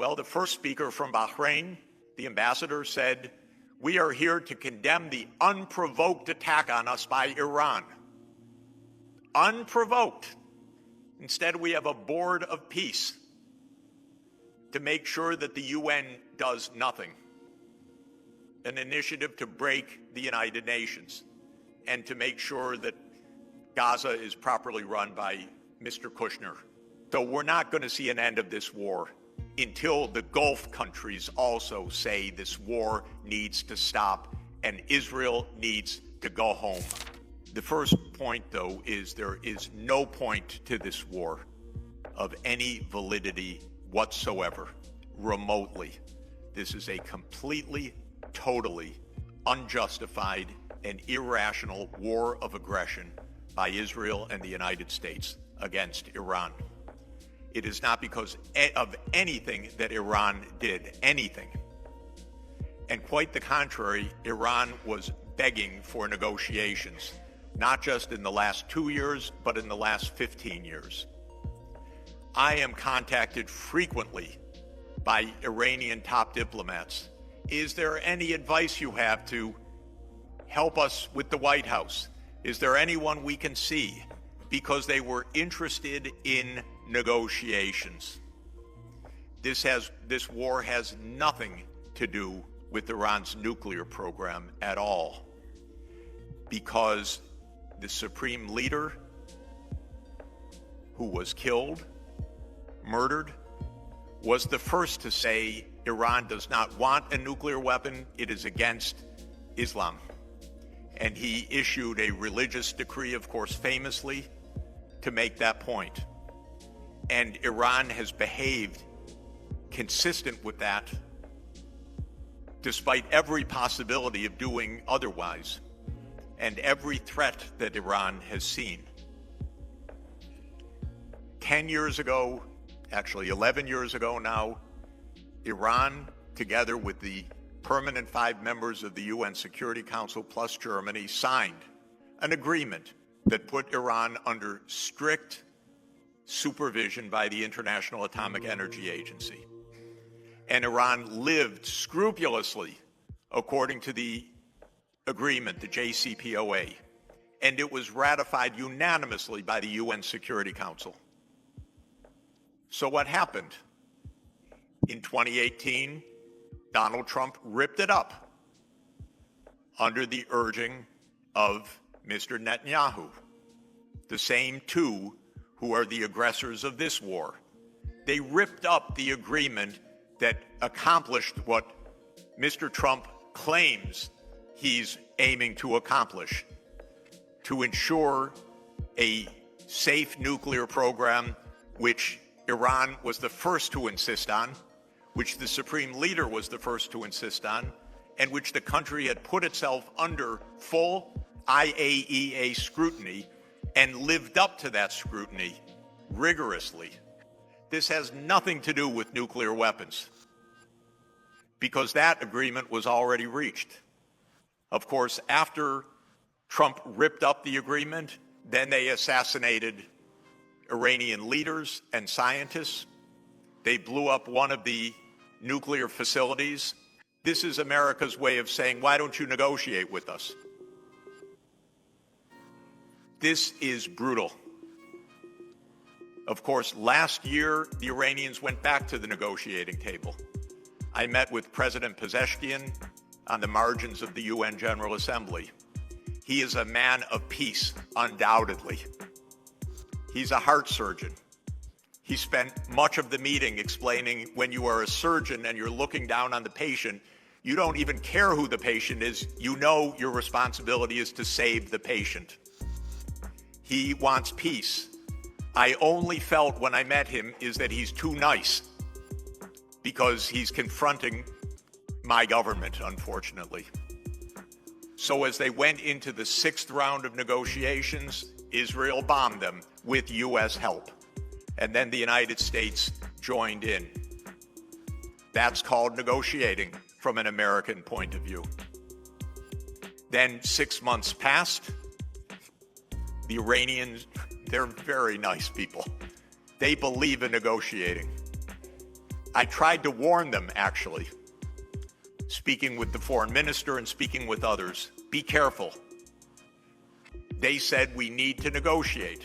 Well, the first speaker from Bahrain, the ambassador, said, "We are here to condemn the unprovoked attack on us by Iran." Unprovoked. Instead, we have a board of peace to make sure that the UN does nothing. An initiative to break the United Nations and to make sure that Gaza is properly run by Mr. Kushner. So we're not going to see an end of this war until the Gulf countries also say this war needs to stop and Israel needs to go home. The first point, though, is there is no point to this war of any validity whatsoever, remotely. This is a completely, totally unjustified and irrational war of aggression by Israel and the United States against Iran. It is not because of anything that Iran did, anything. And quite the contrary, Iran was begging for negotiations, not just in the last 2 years, but in the last 15 years. I am contacted frequently by Iranian top diplomats. Is there any advice you have to help us with the White House? Is there anyone we can see? Because they were interested in negotiations. This war has nothing to do with Iran's nuclear program at all, because the supreme leader who was killed, murdered, was the first to say Iran does not want a nuclear weapon, it is against Islam. And he issued a religious decree, of course, famously, to make that point. And Iran has behaved consistent with that, despite every possibility of doing otherwise, and every threat that Iran has seen. 10 years ago, actually 11 years ago now, Iran, together with the permanent 5 members of the UN Security Council plus Germany, signed an agreement that put Iran under strict supervision by the International Atomic Energy Agency. And Iran lived scrupulously according to the agreement, the JCPOA, and it was ratified unanimously by the UN Security Council. So what happened? In 2018, Donald Trump ripped it up under the urging of Mr. Netanyahu, the same two who are the aggressors of this war. They ripped up the agreement that accomplished what Mr. Trump claims he's aiming to accomplish, to ensure a safe nuclear program, which Iran was the first to insist on, which the Supreme Leader was the first to insist on, and which the country had put itself under full IAEA scrutiny and lived up to that scrutiny rigorously. This has nothing to do with nuclear weapons, because that agreement was already reached. Of course, after Trump ripped up the agreement, then they assassinated Iranian leaders and scientists. They blew up one of the nuclear facilities. This is America's way of saying, why don't you negotiate with us? This is brutal. Of course, last year, the Iranians went back to the negotiating table. I met with President Pezeshkian on the margins of the UN General Assembly. He is a man of peace, undoubtedly. He's a heart surgeon. He spent much of the meeting explaining when you are a surgeon and you're looking down on the patient, you don't even care who the patient is. You know your responsibility is to save the patient. He wants peace. I only felt when I met him is that he's too nice because he's confronting my government, unfortunately. So as they went into the 6th round of negotiations, Israel bombed them with U.S. help. And then the United States joined in. That's called negotiating from an American point of view. Then 6 months passed. The Iranians, they're very nice people. They believe in negotiating. I tried to warn them, actually, speaking with the foreign minister and speaking with others, be careful. They said we need to negotiate.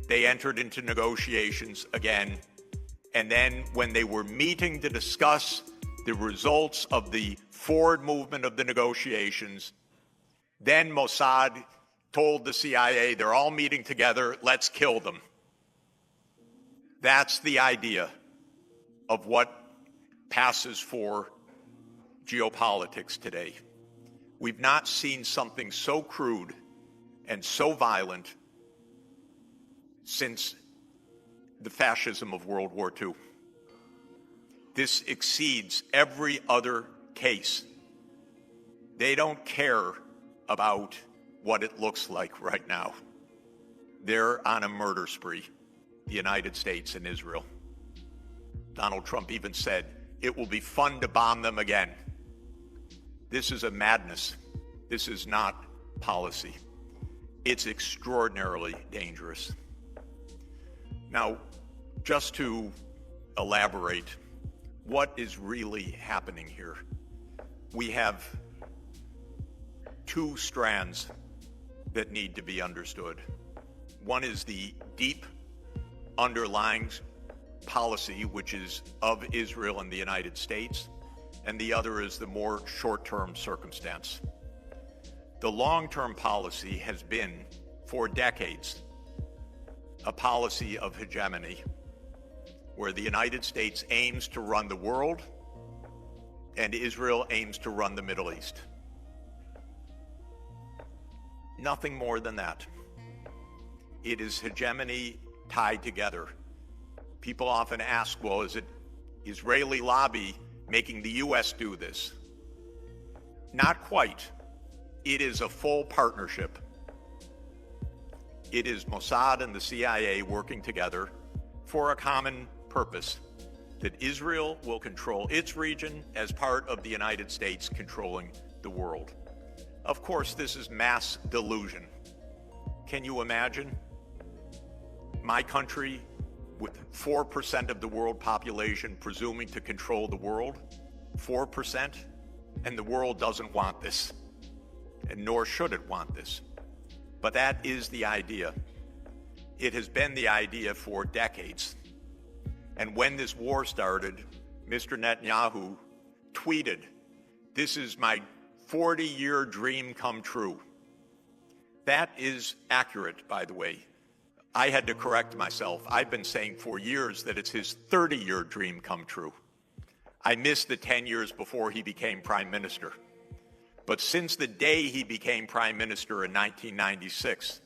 They entered into negotiations again, and then when they were meeting to discuss the results of the forward movement of the negotiations, then Mossad told the CIA, they're all meeting together, let's kill them. That's the idea of what passes for geopolitics today. We've not seen something so crude and so violent since the fascism of World War II. This exceeds every other case. They don't care about what it looks like right now. They're on a murder spree, the United States and Israel. Donald Trump even said, it will be fun to bomb them again. This is a madness. This is not policy. It's extraordinarily dangerous. Now, just to elaborate, what is really happening here? We have two strands that need to be understood. One is the deep underlying policy, which is of Israel and the United States, and the other is the more short-term circumstance. The long-term policy has been, for decades, a policy of hegemony, where the United States aims to run the world and Israel aims to run the Middle East. Nothing more than that. It is hegemony tied together. People often ask, well, is it Israeli lobby making the U.S. do this? Not quite. It is a full partnership. It is Mossad and the CIA working together for a common purpose, that Israel will control its region as part of the United States controlling the world. Of course, this is mass delusion. Can you imagine my country with 4% of the world population presuming to control the world? 4%? And the world doesn't want this, and nor should it want this. But that is the idea. It has been the idea for decades. And when this war started, Mr. Netanyahu tweeted, "This is my 40-year dream come true." That is accurate, by the way. I had to correct myself. I've been saying for years that it's his 30-year dream come true. I missed the 10 years before he became prime minister. But since the day he became prime minister in 1996,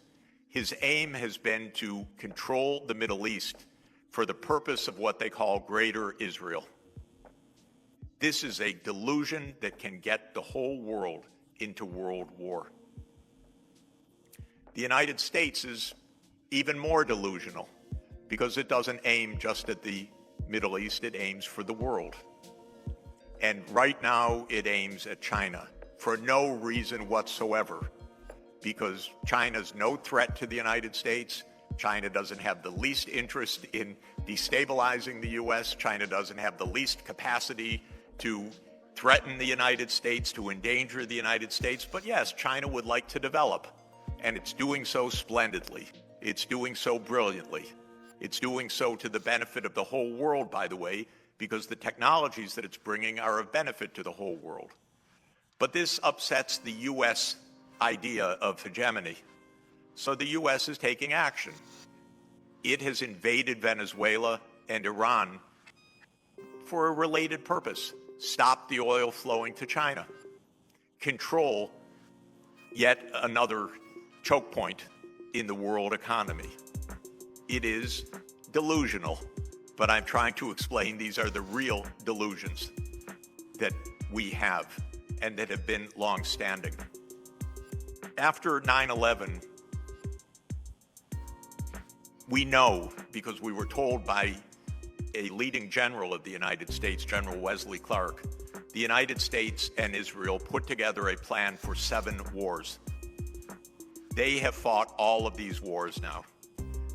his aim has been to control the Middle East for the purpose of what they call Greater Israel. This is a delusion that can get the whole world into world war. The United States is even more delusional because it doesn't aim just at the Middle East, it aims for the world. And right now it aims at China for no reason whatsoever, because China's no threat to the United States. China doesn't have the least interest in destabilizing the U.S. China doesn't have the least capacity to threaten the United States, to endanger the United States. But yes, China would like to develop, and it's doing so splendidly. It's doing so brilliantly. It's doing so to the benefit of the whole world, by the way, because the technologies that it's bringing are of benefit to the whole world. But this upsets the U.S. idea of hegemony. So the U.S. is taking action. It has invaded Venezuela and Iran for a related purpose: stop the oil flowing to China, control yet another choke point in the world economy. It is delusional, but I'm trying to explain these are the real delusions that we have and that have been long-standing. After 9/11, we know, because we were told by a leading general of the United States, General Wesley Clark, the United States and Israel put together a plan for 7 wars. They have fought all of these wars now.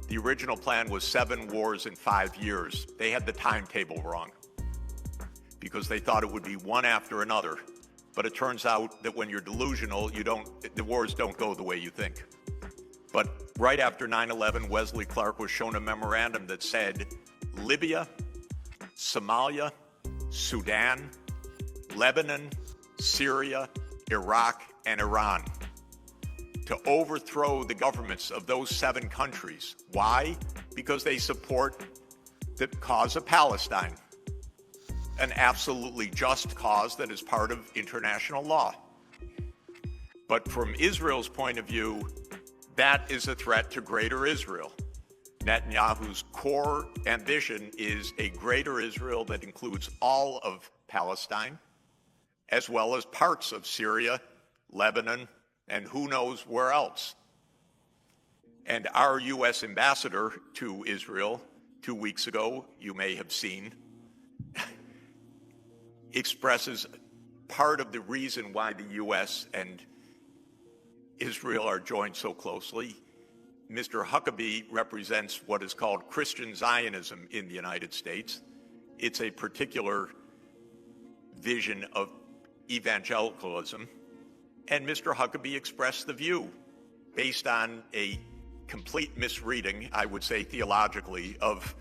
The original plan was 7 wars in 5 years. They had the timetable wrong. because they thought it would be one after another. But it turns out that when you're delusional, the wars don't go the way you think. But right after 9/11, Wesley Clark was shown a memorandum that said Libya, Somalia, Sudan, Lebanon, Syria, Iraq, and Iran, to overthrow the governments of those 7 countries. Why? Because they support the cause of Palestine, an absolutely just cause that is part of international law. But from Israel's point of view, that is a threat to greater Israel. Netanyahu's core ambition is a greater Israel that includes all of Palestine, as well as parts of Syria, Lebanon, and who knows where else. And our U.S. ambassador to Israel 2 weeks ago, you may have seen, expresses part of the reason why the U.S. and Israel are joined so closely. Mr. Huckabee represents what is called Christian Zionism in the United States. It's a particular vision of evangelicalism. And Mr. Huckabee expressed the view, based on a complete misreading, I would say theologically, of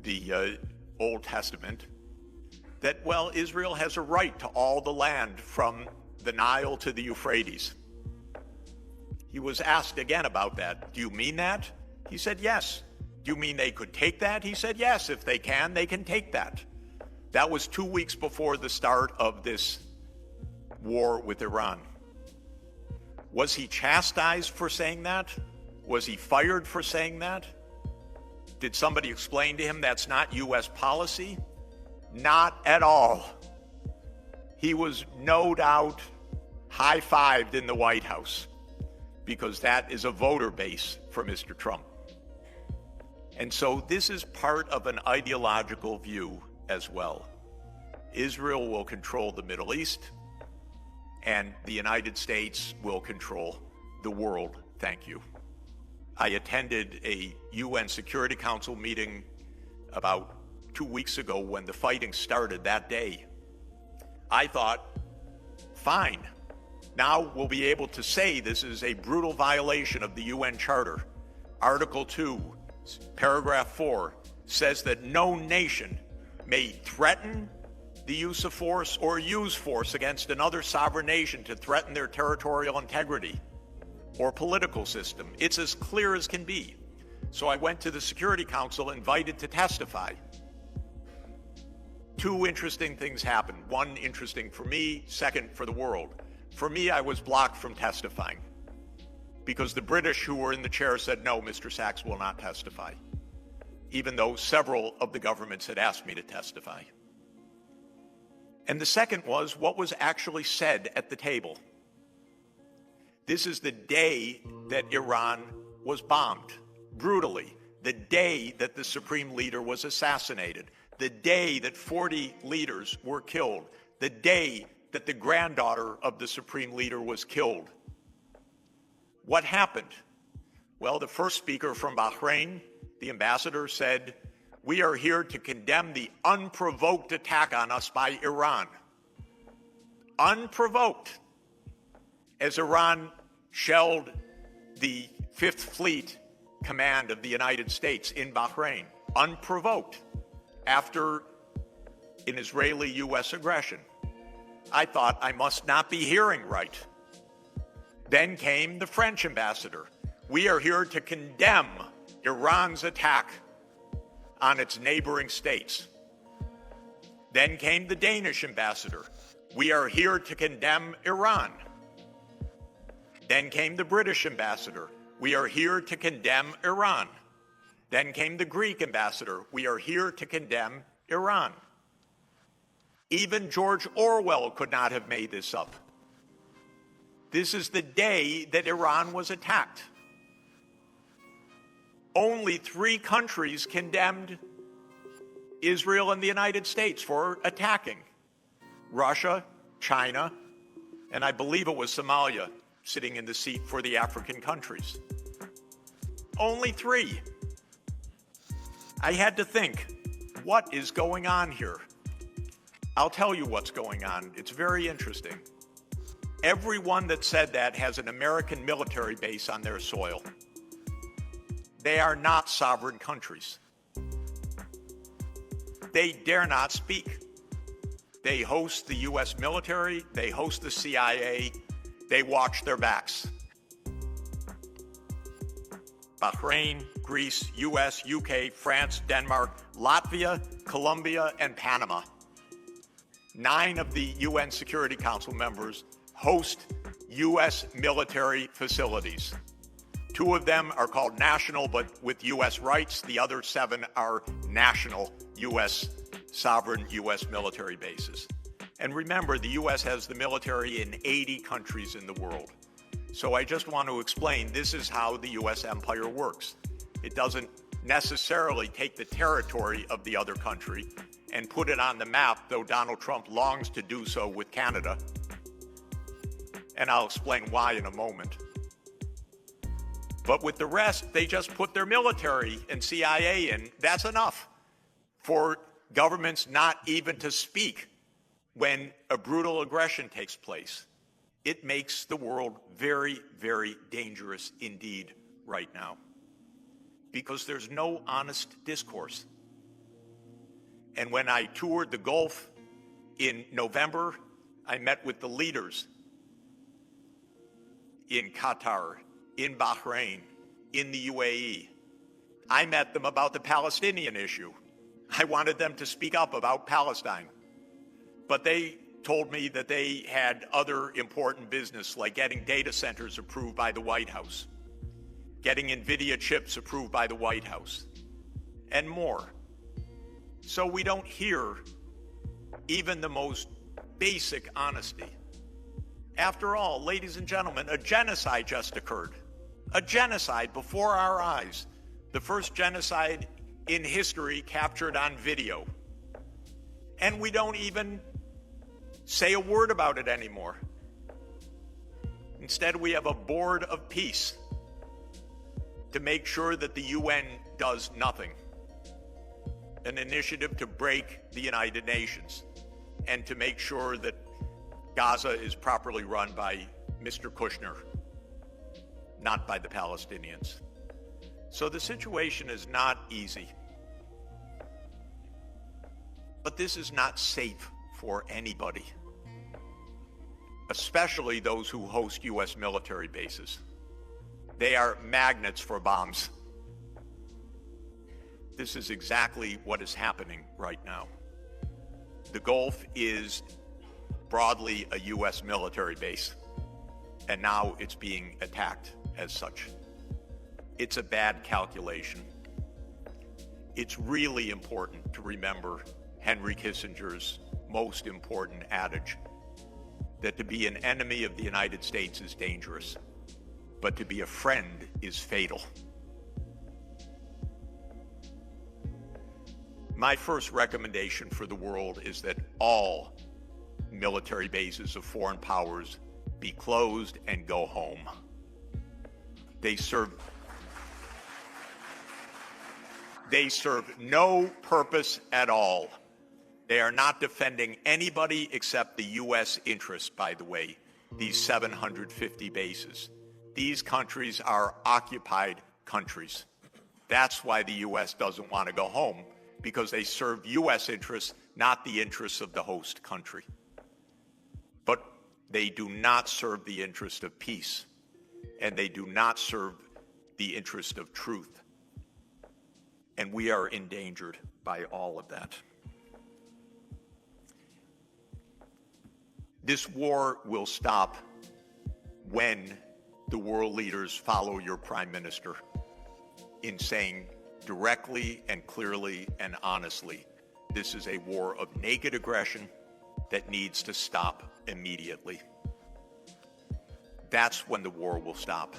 the Old Testament, that, well, Israel has a right to all the land from the Nile to the Euphrates. He was asked again about that. Do you mean that? He said, yes. Do you mean they could take that? He said, yes, if they can take that. That was 2 weeks before the start of this war with Iran. Was he chastised for saying that? Was he fired for saying that? Did somebody explain to him that's not U.S. policy? Not at all. He was no doubt high-fived in the White House, because that is a voter base for Mr. Trump. And so this is part of an ideological view as well. Israel will control the Middle East, and the United States will control the world. Thank you. I attended a UN Security Council meeting about 2 weeks ago when the fighting started that day. I thought, fine, now we'll be able to say this is a brutal violation of the UN Charter. Article 2, paragraph 4 says that no nation may threaten the use of force or use force against another sovereign nation to threaten their territorial integrity or political system. It's as clear as can be. So I went to the Security Council invited to testify. 2 interesting things happened. One interesting for me, second for the world. For me, I was blocked from testifying because the British who were in the chair said, no, Mr. Sachs will not testify, even though several of the governments had asked me to testify. And the second was what was actually said at the table. This is the day that Iran was bombed, brutally, the day that the supreme leader was assassinated, the day that 40 leaders were killed, the day that the granddaughter of the supreme leader was killed. What happened? Well, the first speaker from Bahrain, the ambassador, said, we are here to condemn the unprovoked attack on us by Iran. Unprovoked. As Iran shelled the 5th Fleet Command of the United States in Bahrain. Unprovoked. After an Israeli-U.S. aggression. I thought I must not be hearing right. Then came the French ambassador. We are here to condemn Iran's attack on its neighboring states. Then came the Danish ambassador. We are here to condemn Iran. Then came the British ambassador. We are here to condemn Iran. Then came the Greek ambassador. We are here to condemn Iran. Even George Orwell could not have made this up. This is the day that Iran was attacked. Only 3 countries condemned Israel and the United States for attacking. Russia, China, and I believe it was Somalia sitting in the seat for the African countries. Only 3. I had to think, what is going on here? I'll tell you what's going on. It's very interesting. Everyone that said that has an American military base on their soil. They are not sovereign countries. They dare not speak. They host the US military, they host the CIA, they watch their backs. Bahrain, Greece, US, UK, France, Denmark, Latvia, Colombia, and Panama. 9 of the UN Security Council members host US military facilities. 2 of them are called national, but with US rights. The other 7 are national US, sovereign US military bases. And remember, the US has the military in 80 countries in the world. So I just want to explain, this is how the US empire works. It doesn't necessarily take the territory of the other country and put it on the map, though Donald Trump longs to do so with Canada. And I'll explain why in a moment. But with the rest, they just put their military and CIA in. That's enough for governments not even to speak when a brutal aggression takes place. It makes the world very, very dangerous indeed right now, because there's no honest discourse. And when I toured the Gulf in November, I met with the leaders in Qatar, in Bahrain, in the UAE. I met them about the Palestinian issue. I wanted them to speak up about Palestine. But they told me that they had other important business, like getting data centers approved by the White House, getting NVIDIA chips approved by the White House, and more. So we don't hear even the most basic honesty. After all, ladies and gentlemen, a genocide just occurred. A genocide before our eyes. The first genocide in history captured on video. And we don't even say a word about it anymore. Instead, we have a board of peace to make sure that the UN does nothing. An initiative to break the United Nations and to make sure that Gaza is properly run by Mr. Kushner, not by the Palestinians. So the situation is not easy. But this is not safe for anybody, especially those who host US military bases. They are magnets for bombs. This is exactly what is happening right now. The Gulf is broadly a US military base, and now it's being attacked as such. It's a bad calculation. It's really important to remember Henry Kissinger's most important adage, that to be an enemy of the United States is dangerous, but to be a friend is fatal. My first recommendation for the world is that all military bases of foreign powers be closed and go home. They serve no purpose at all. They are not defending anybody except the U.S. interests, by the way, these 750 bases. These countries are occupied countries. That's why the U.S. doesn't want to go home, because they serve U.S. interests, not the interests of the host country. But they do not serve the interest of peace, and they do not serve the interest of truth. And we are endangered by all of that. This war will stop when the world leaders follow your prime minister in saying directly and clearly and honestly, this is a war of naked aggression that needs to stop immediately. That's when the war will stop.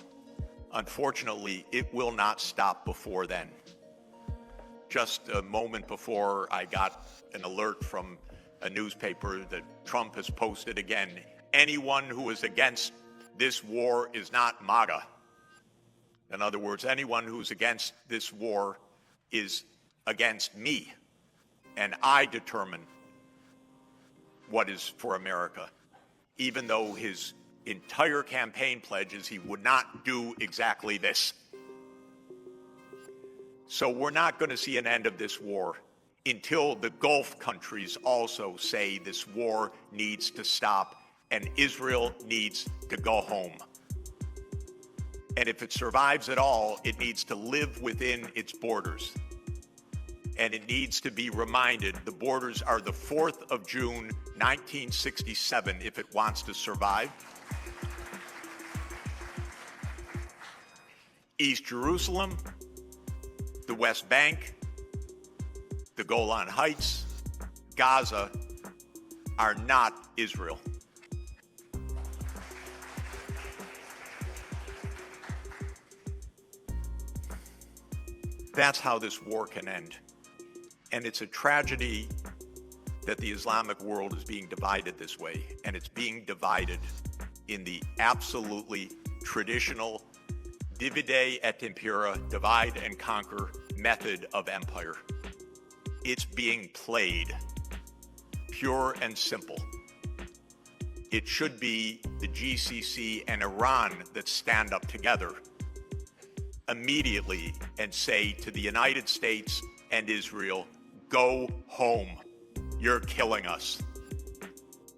Unfortunately, it will not stop before then. Just a moment before, I got an alert from a newspaper that Trump has posted again, anyone who is against this war is not MAGA. In other words, anyone who's against this war is against me, and I determine what is for America, even though his entire campaign pledges he would not do exactly this. So we're not going to see an end of this war until the Gulf countries also say this war needs to stop and Israel needs to go home. And if it survives at all, it needs to live within its borders. And it needs to be reminded the borders are the 4th of June, 1967, if it wants to survive. East Jerusalem, the West Bank, the Golan Heights, Gaza are not Israel. That's how this war can end. And it's a tragedy that the Islamic world is being divided this way, and it's being divided in the absolutely traditional divide et impera, divide and conquer method of empire. It's being played, pure and simple. It should be the GCC and Iran that stand up together immediately and say to the United States and Israel, go home. You're killing us.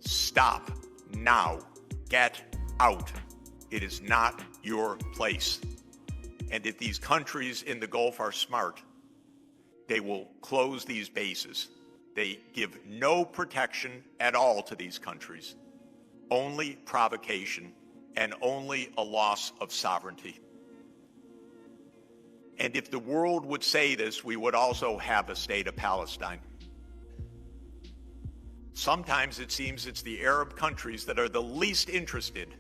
Stop now. Get out. It is not your place. And if these countries in the Gulf are smart, they will close these bases. They give no protection at all to these countries, only provocation and only a loss of sovereignty. And if the world would say this, we would also have a state of Palestine. Sometimes it seems it's the Arab countries that are the least interested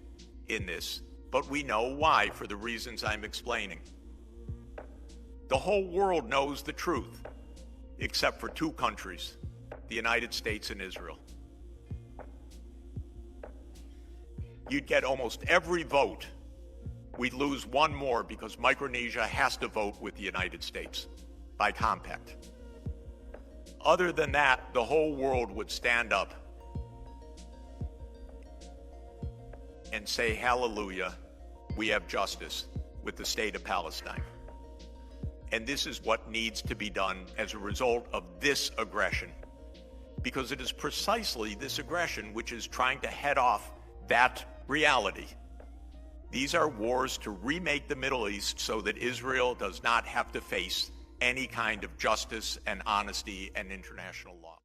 in this, but we know why, for the reasons I'm explaining. The whole world knows the truth, except for two countries, the United States and Israel. You'd get almost every vote. We'd lose one more because Micronesia has to vote with the United States by compact. Other than that, the whole world would stand up and say, hallelujah, we have justice with the state of Palestine. And this is what needs to be done as a result of this aggression, because it is precisely this aggression which is trying to head off that reality. These are wars to remake the Middle East so that Israel does not have to face any kind of justice and honesty and international law.